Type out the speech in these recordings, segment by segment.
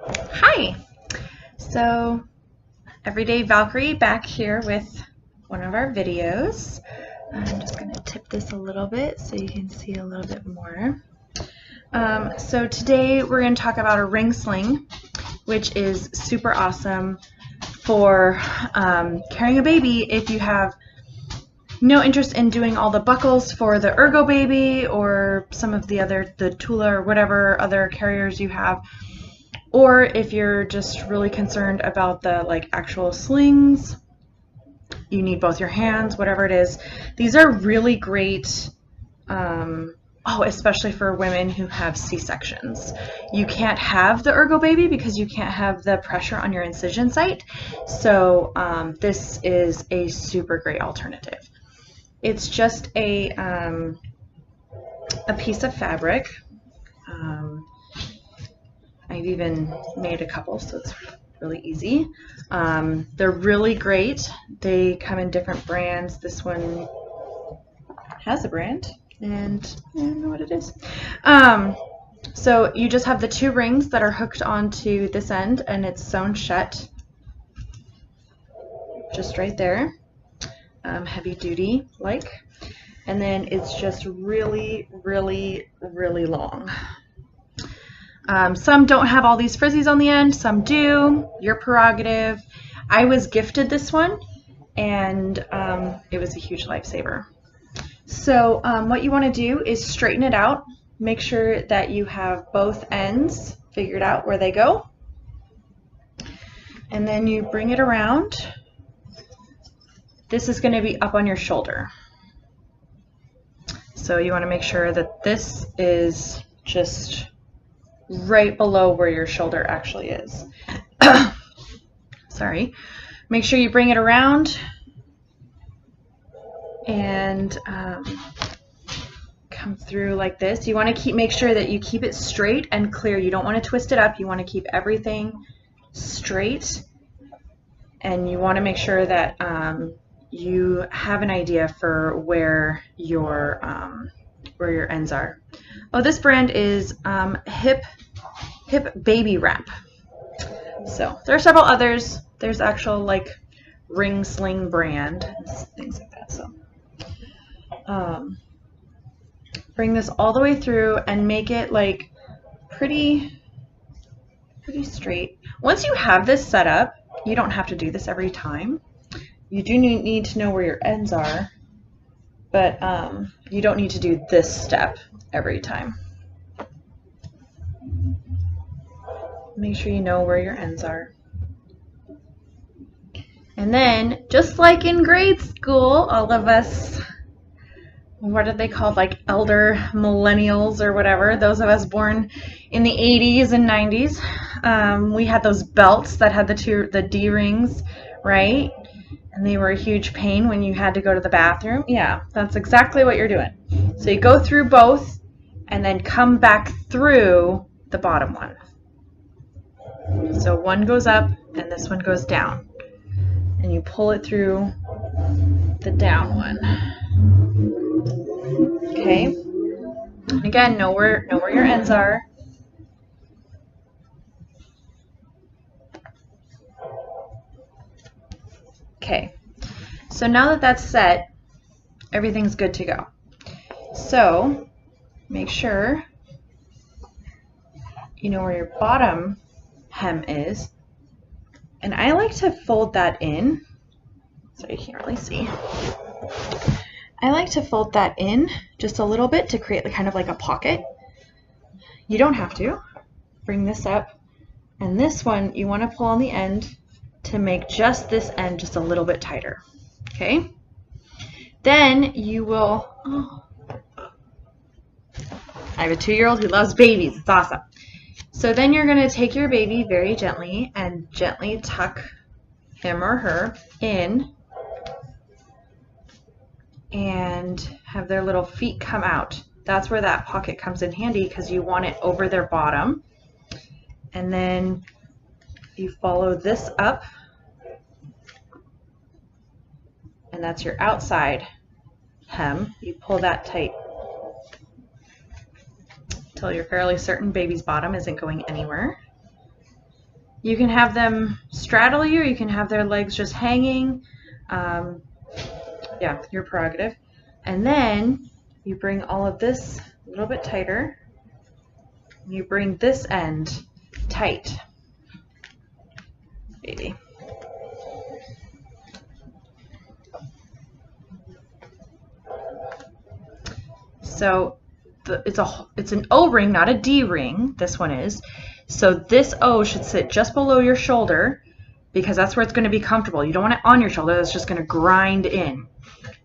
Hi! So, Everyday Valkyrie back here with one of our videos. I'm just going to tip this a little bit so you can see a little bit more. So today we're going to talk about a ring sling, which is super awesome for carrying a baby if you have no interest in doing all the buckles for the Ergo baby or some of the Tula or whatever other carriers you have. Or if you're just really concerned about the actual slings, you need both your hands, whatever it is. These are really great, especially for women who have C-sections. You can't have the Ergo baby because you can't have the pressure on your incision site. So this is a super great alternative. It's just a piece of fabric. I've even made a couple, so it's really easy. They're really great. They come in different brands. This one has a brand, and I don't know what it is. So you just have the two rings that are hooked onto this end, and it's sewn shut just right there, heavy duty like. And then it's just really, really, really long. Some don't have all these frizzies on the end, some do. Your prerogative. I was gifted this one, and it was a huge lifesaver. So what you want to do is straighten it out. Make sure that you have both ends figured out where they go. And then you bring it around. This is going to be up on your shoulder. So you want to make sure that this is just right below where your shoulder actually is. Sorry. Make sure you bring it around and come through like this. You want to make sure that you keep it straight and clear. You don't want to twist it up. You want to keep everything straight, and you want to make sure that you have an idea for where your ends are. Oh, this brand is Hip Baby Wrap. So there are several others. There's actual Ring Sling brand, things like that. So bring this all the way through and make it pretty straight. Once you have this set up, you don't have to do this every time. You do need to know where your ends are, but you don't need to do this step every time. Make sure you know where your ends are. And then, just like in grade school, all of us, what are they called, elder millennials or whatever, those of us born in the 80s and 90s, we had those belts that had the D rings, right? And they were a huge pain when you had to go to the bathroom. Yeah, that's exactly what you're doing. So you go through both and then come back through the bottom one. So one goes up and this one goes down. And you pull it through the down one. Okay? And again, know where your ends are. Okay, so now that that's set, everything's good to go. So make sure you know where your bottom hem is. And I like to fold that in, so you can't really see. I like to fold that in just a little bit to create kind of like a pocket. You don't have to. Bring this up, and this one you want to pull on the end to make just this end just a little bit tighter. Okay? Then you will, I have a 2-year-old who loves babies. It's awesome. So then you're going to take your baby very gently and gently tuck him or her in and have their little feet come out. That's where that pocket comes in handy because you want it over their bottom. And then you follow this up, and that's your outside hem. You pull that tight until you're fairly certain baby's bottom isn't going anywhere. You can have them straddle you, or you can have their legs just hanging. Yeah, your prerogative. And then you bring all of this a little bit tighter. You bring this end tight, baby. So it's an O ring, not a D ring. This one is. So this O should sit just below your shoulder because that's where it's going to be comfortable. You don't want it on your shoulder. That's just going to grind in.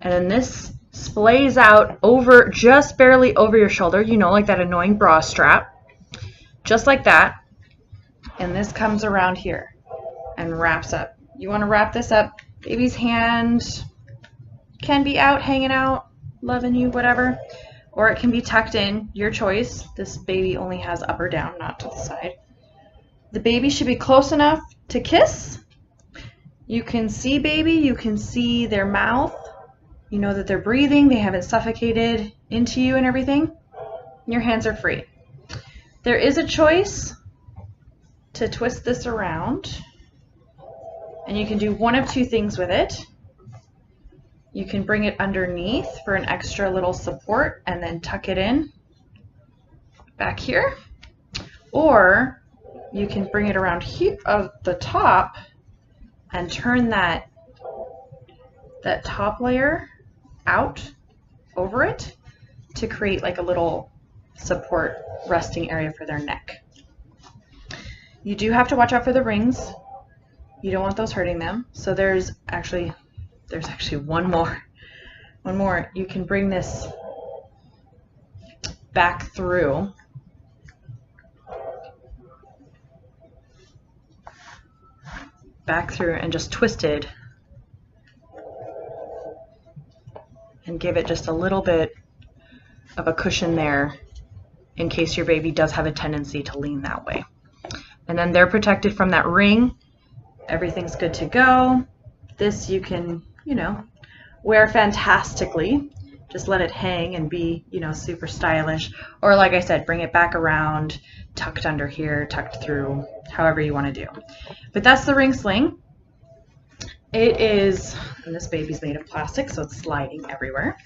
And then this splays out over, just barely over your shoulder, you know, like that annoying bra strap. Just like that. And this comes around here and wraps up. You want to wrap this up. Baby's hand can be out, hanging out, loving you, whatever. Or it can be tucked in, your choice. This baby only has up or down, not to the side. The baby should be close enough to kiss. You can see baby, you can see their mouth. You know that they're breathing, they haven't suffocated into you and everything. Your hands are free. There is a choice to twist this around, and you can do one of two things with it. You can bring it underneath for an extra little support and then tuck it in back here. Or you can bring it around here of the top and turn that top layer out over it to create like a little support resting area for their neck. You do have to watch out for the rings. You don't want those hurting them. So there's actually one more. One more. You can bring this back through. Back through and just twist it and give it just a little bit of a cushion there in case your baby does have a tendency to lean that way. And then they're protected from that ring. Everything's good to go. This you can, you know, wear fantastically. Just let it hang and be, you know, super stylish. Or like I said, bring it back around, tucked under here, tucked through, however you want to do. But that's the Ring Sling. It is, and this baby's made of plastic, so it's sliding everywhere.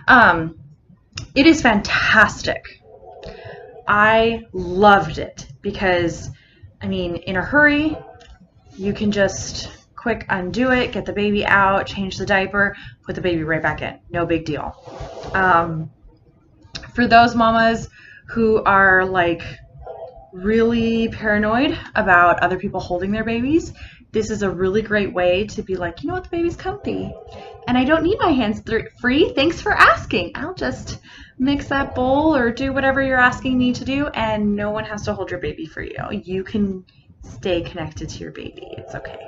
It is fantastic. I loved it because, I mean, in a hurry, you can just quick undo it, get the baby out, change the diaper, put the baby right back in. No big deal. For those mamas who are like really paranoid about other people holding their babies, this is a really great way to be like, you know what, the baby's comfy and I don't need my hands free. Thanks for asking. I'll just mix that bowl or do whatever you're asking me to do, and no one has to hold your baby for you. You can stay connected to your baby. It's okay.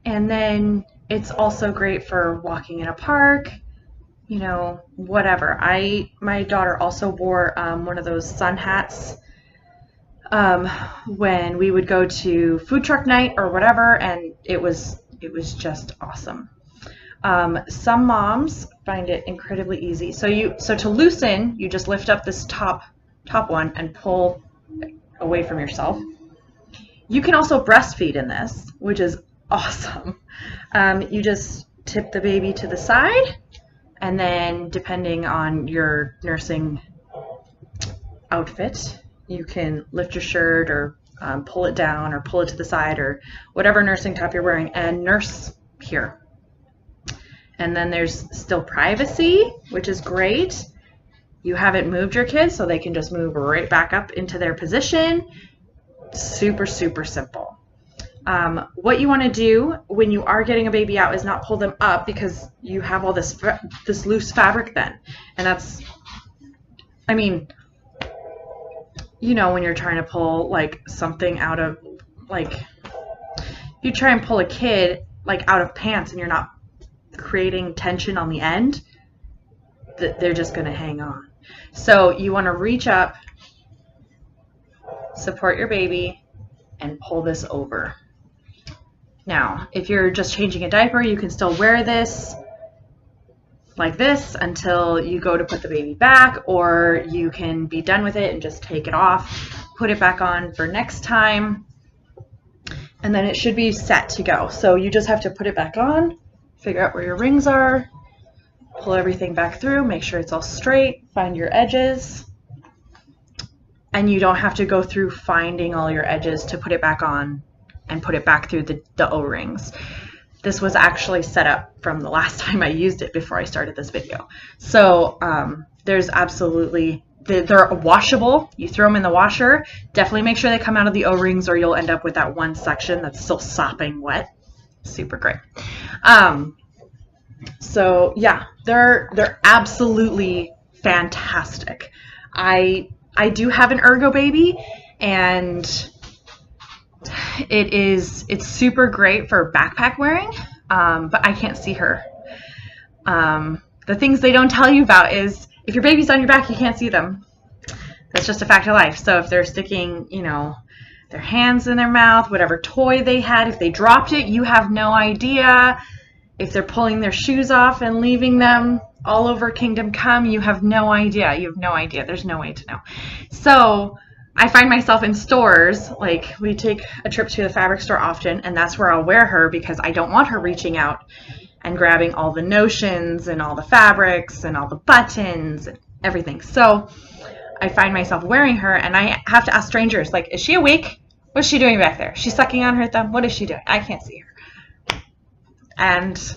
And then it's also great for walking in a park, you know, whatever. My daughter also wore one of those sun hats when we would go to food truck night or whatever, and it was just awesome. Some moms find it incredibly easy. So to loosen, you just lift up this top one and pull away from yourself. You can also breastfeed in this, which is awesome. You just tip the baby to the side, and then depending on your nursing outfit, you can lift your shirt or pull it down or pull it to the side or whatever nursing top you're wearing and nurse here. And then there's still privacy, which is great. You haven't moved your kids, so they can just move right back up into their position. Super, super simple. What you want to do when you are getting a baby out is not pull them up because you have all this loose fabric then. And that's, I mean, you know, when you're trying to pull like something out of, like, you try and pull a kid like out of pants and you're not creating tension on the end, they're just going to hang on. So you want to reach up, support your baby, and pull this over. Now, if you're just changing a diaper, you can still wear this. like this until you go to put the baby back, or you can be done with it and just take it off, put it back on for next time, and then it should be set to go. So you just have to put it back on, figure out where your rings are, pull everything back through, make sure it's all straight, find your edges, and you don't have to go through finding all your edges to put it back on and put it back through the O-rings. This was actually set up from the last time I used it before I started this video. So there's absolutely, they're washable. You throw them in the washer. Definitely make sure they come out of the O-rings or you'll end up with that one section that's still sopping wet. Super great. So yeah, they're absolutely fantastic. I do have an Ergo baby, and it's super great for backpack wearing, but I can't see her. The things they don't tell you about is if your baby's on your back, you can't see them. That's just a fact of life. So if they're sticking, you know, their hands in their mouth, whatever toy they had, if they dropped it, you have no idea. If they're pulling their shoes off and leaving them all over Kingdom Come, you have no idea. You have no idea. There's no way to know. So I find myself in stores, like we take a trip to the fabric store often, and that's where I'll wear her because I don't want her reaching out and grabbing all the notions and all the fabrics and all the buttons and everything. So I find myself wearing her, and I have to ask strangers, like, is she awake? What's she doing back there? She's sucking on her thumb. What is she doing? I can't see her. And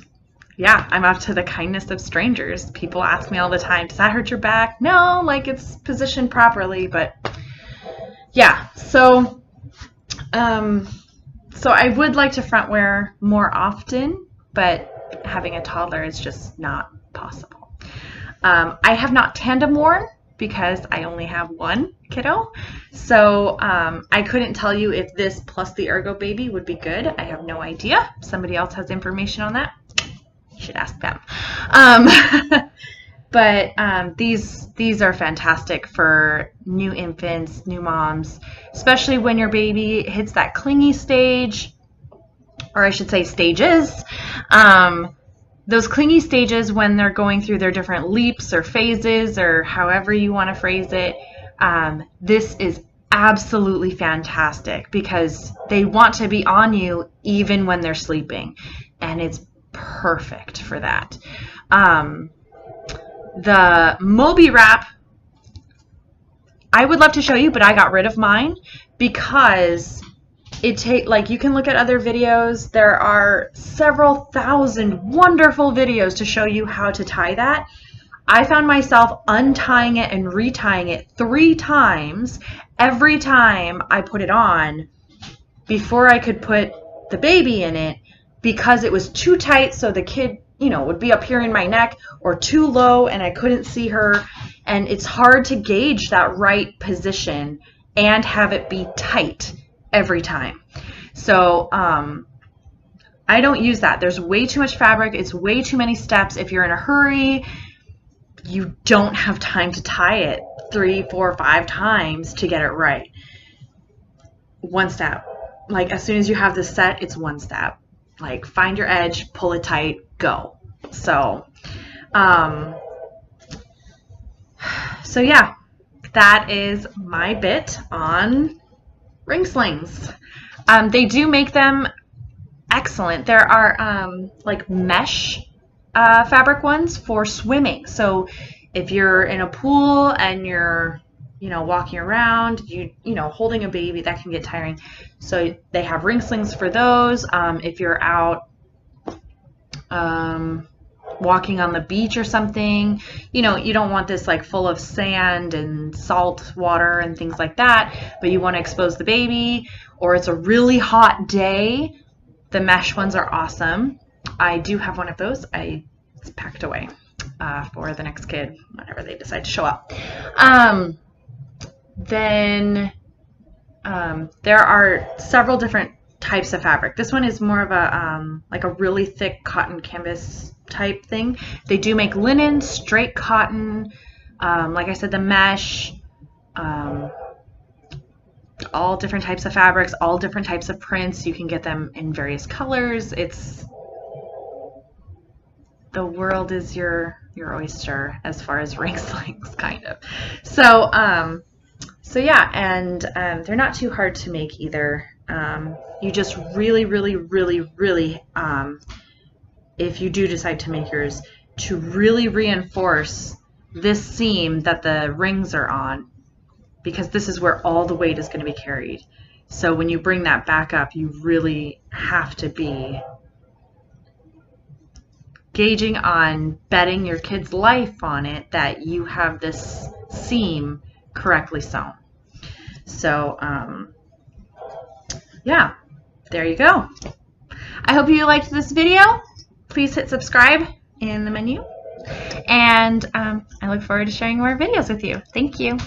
yeah, I'm up to the kindness of strangers. People ask me all the time, does that hurt your back? No, like it's positioned properly, but yeah. So I would like to front wear more often, but having a toddler is just not possible. I have not tandem worn because I only have one kiddo. So I couldn't tell you if this plus the Ergo baby would be good. I have no idea. If somebody else has information on that, you should ask them. But these are fantastic for new infants, new moms, especially when your baby hits that clingy stage, or I should say stages. Those clingy stages when they're going through their different leaps or phases or however you want to phrase it, this is absolutely fantastic because they want to be on you even when they're sleeping, and it's perfect for that. The MOby wrap, I would love to show you, but I got rid of mine because like you can look at other videos. There are several thousand wonderful videos to show you how to tie that. I found myself untying it and retying it 3 times every time I put it on before I could put the baby in it because it was too tight, so the kid, you know, would be up here in my neck, or too low and I couldn't see her, and it's hard to gauge that right position and have it be tight every time. So I don't use that. There's way too much fabric. It's way too many steps. If you're in a hurry, you don't have time to tie it 3, 4, 5 times to get it right. One step. Like as soon as you have this set, it's one step. Like find your edge, pull it tight, go. So yeah, that is my bit on ring slings. They do make them excellent. There are like mesh fabric ones for swimming. So if you're in a pool and you're, you know, walking around, you know, holding a baby, that can get tiring. So they have ring slings for those. If you're out walking on the beach or something, you know, you don't want this like full of sand and salt water and things like that, but you want to expose the baby, or it's a really hot day, the mesh ones are awesome. I do have one of those. It's packed away for the next kid whenever they decide to show up. Then there are several different types of fabric. This one is more of a like a really thick cotton canvas type thing. They do make linen, straight cotton, like I said, the mesh, all different types of fabrics, all different types of prints. You can get them in various colors. The the world is your oyster as far as ring slings, kind of. So so yeah, and they're not too hard to make either. You just really, if you do decide to make yours, to really reinforce this seam that the rings are on, because this is where all the weight is going to be carried. So when you bring that back up, you really have to be gauging on betting your kid's life on it that you have this seam correctly sewn. So yeah, there you go. I hope you liked this video. Please hit subscribe in the menu, and I look forward to sharing more videos with you. Thank you.